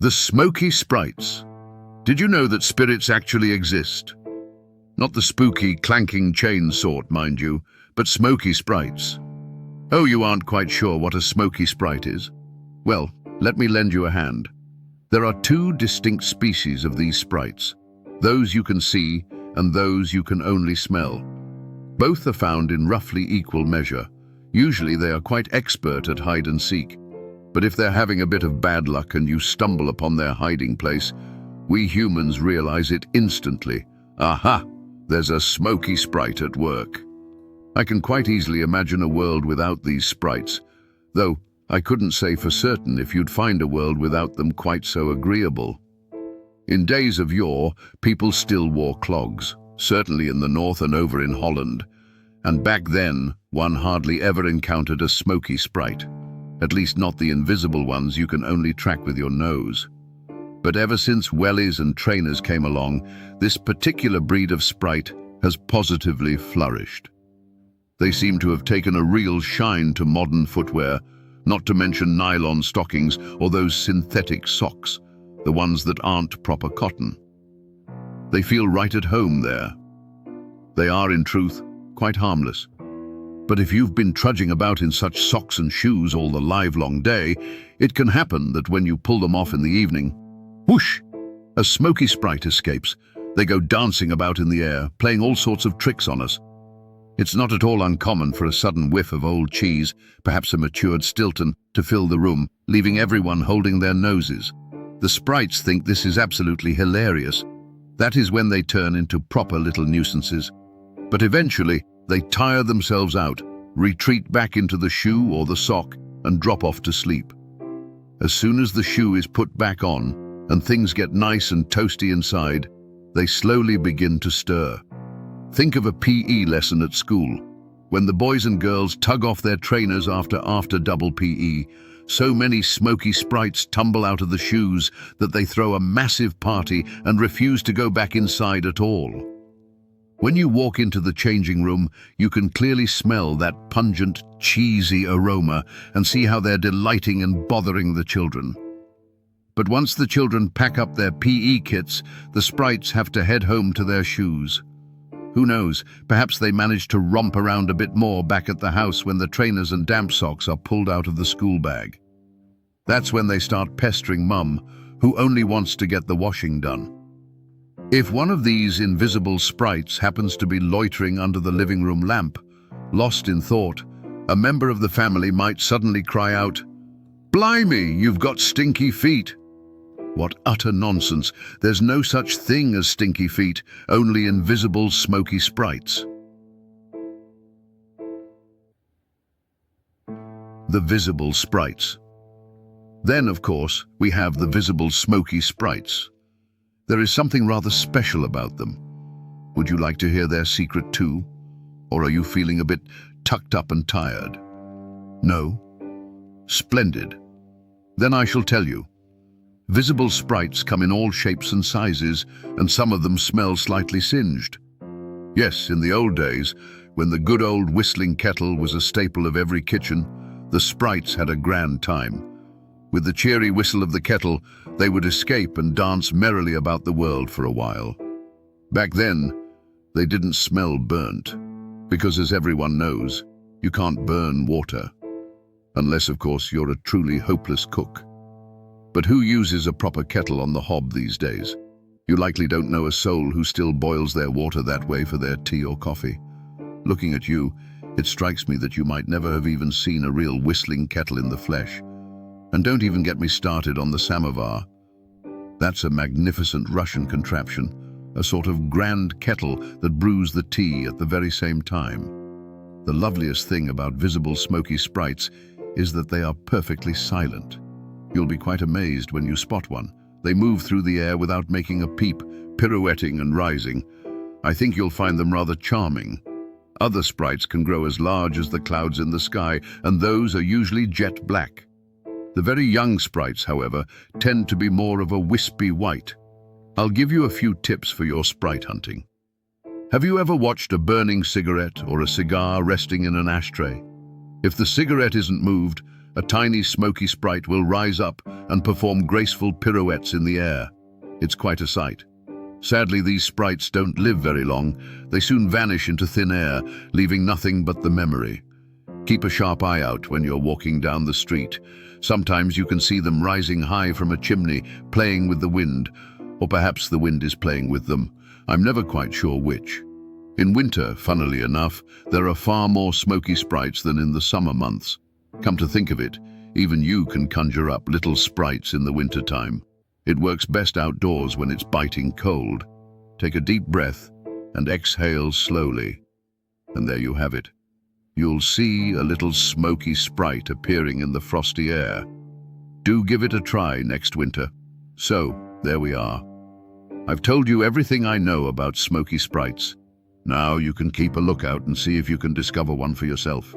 The Smokey Sprites. Did you know that spirits actually exist? Not the spooky, clanking chain sort, mind you, but Smokey Sprites. Oh, you aren't quite sure what a Smokey Sprite is? Well, let me lend you a hand. There are two distinct species of these sprites, those you can see and those you can only smell. Both are found in roughly equal measure. Usually they are quite expert at hide and seek. But if they're having a bit of bad luck and you stumble upon their hiding place, we humans realize it instantly. Aha! There's a Smokey Sprite at work. I can quite easily imagine a world without these sprites, though I couldn't say for certain if you'd find a world without them quite so agreeable. In days of yore, people still wore clogs, certainly in the north and over in Holland, and back then one hardly ever encountered a Smokey Sprite. At least not the invisible ones you can only track with your nose. But ever since wellies and trainers came along, this particular breed of sprite has positively flourished. They seem to have taken a real shine to modern footwear, not to mention nylon stockings or those synthetic socks, the ones that aren't proper cotton. They feel right at home there. They are, in truth, quite harmless. But if you've been trudging about in such socks and shoes all the livelong day, it can happen that when you pull them off in the evening, whoosh, a Smokey Sprite escapes. They go dancing about in the air, playing all sorts of tricks on us. It's not at all uncommon for a sudden whiff of old cheese, perhaps a matured Stilton, to fill the room, leaving everyone holding their noses. The sprites think this is absolutely hilarious. That is when they turn into proper little nuisances. But eventually, they tire themselves out, retreat back into the shoe or the sock, and drop off to sleep. As soon as the shoe is put back on, and things get nice and toasty inside, they slowly begin to stir. Think of a PE lesson at school. When the boys and girls tug off their trainers after double PE, so many Smokey Sprites tumble out of the shoes that they throw a massive party and refuse to go back inside at all. When you walk into the changing room, you can clearly smell that pungent, cheesy aroma and see how they're delighting and bothering the children. But once the children pack up their PE kits, the sprites have to head home to their shoes. Who knows, perhaps they manage to romp around a bit more back at the house when the trainers and damp socks are pulled out of the school bag. That's when they start pestering Mum, who only wants to get the washing done. If one of these invisible sprites happens to be loitering under the living room lamp, lost in thought, a member of the family might suddenly cry out, "Blimey, you've got stinky feet!" What utter nonsense. There's no such thing as stinky feet, only invisible Smokey Sprites. The visible sprites. Then, of course, we have the visible Smokey Sprites. There is something rather special about them. Would you like to hear their secret too? Or are you feeling a bit tucked up and tired? No? Splendid. Then I shall tell you. Visible sprites come in all shapes and sizes, and some of them smell slightly singed. Yes, in the old days, when the good old whistling kettle was a staple of every kitchen, the sprites had a grand time. With the cheery whistle of the kettle, they would escape and dance merrily about the world for a while. Back then, they didn't smell burnt, because as everyone knows, you can't burn water. Unless, of course, you're a truly hopeless cook. But who uses a proper kettle on the hob these days? You likely don't know a soul who still boils their water that way for their tea or coffee. Looking at you, it strikes me that you might never have even seen a real whistling kettle in the flesh. And don't even get me started on the samovar. That's a magnificent Russian contraption, a sort of grand kettle that brews the tea at the very same time. The loveliest thing about visible Smokey Sprites is that they are perfectly silent. You'll be quite amazed when you spot one. They move through the air without making a peep, pirouetting and rising. I think you'll find them rather charming. Other sprites can grow as large as the clouds in the sky, and those are usually jet black. The very young sprites, however, tend to be more of a wispy white. I'll give you a few tips for your sprite hunting. Have you ever watched a burning cigarette or a cigar resting in an ashtray? If the cigarette isn't moved, a tiny smoky sprite will rise up and perform graceful pirouettes in the air. It's quite a sight. Sadly, these sprites don't live very long. They soon vanish into thin air, leaving nothing but the memory. Keep a sharp eye out when you're walking down the street. Sometimes you can see them rising high from a chimney, playing with the wind, or perhaps the wind is playing with them. I'm never quite sure which. In winter, funnily enough, there are far more smoky sprites than in the summer months. Come to think of it, even you can conjure up little sprites in the wintertime. It works best outdoors when it's biting cold. Take a deep breath and exhale slowly. And there you have it. You'll see a little smoky sprite appearing in the frosty air. Do give it a try next winter. So, there we are. I've told you everything I know about smoky sprites. Now you can keep a lookout and see if you can discover one for yourself.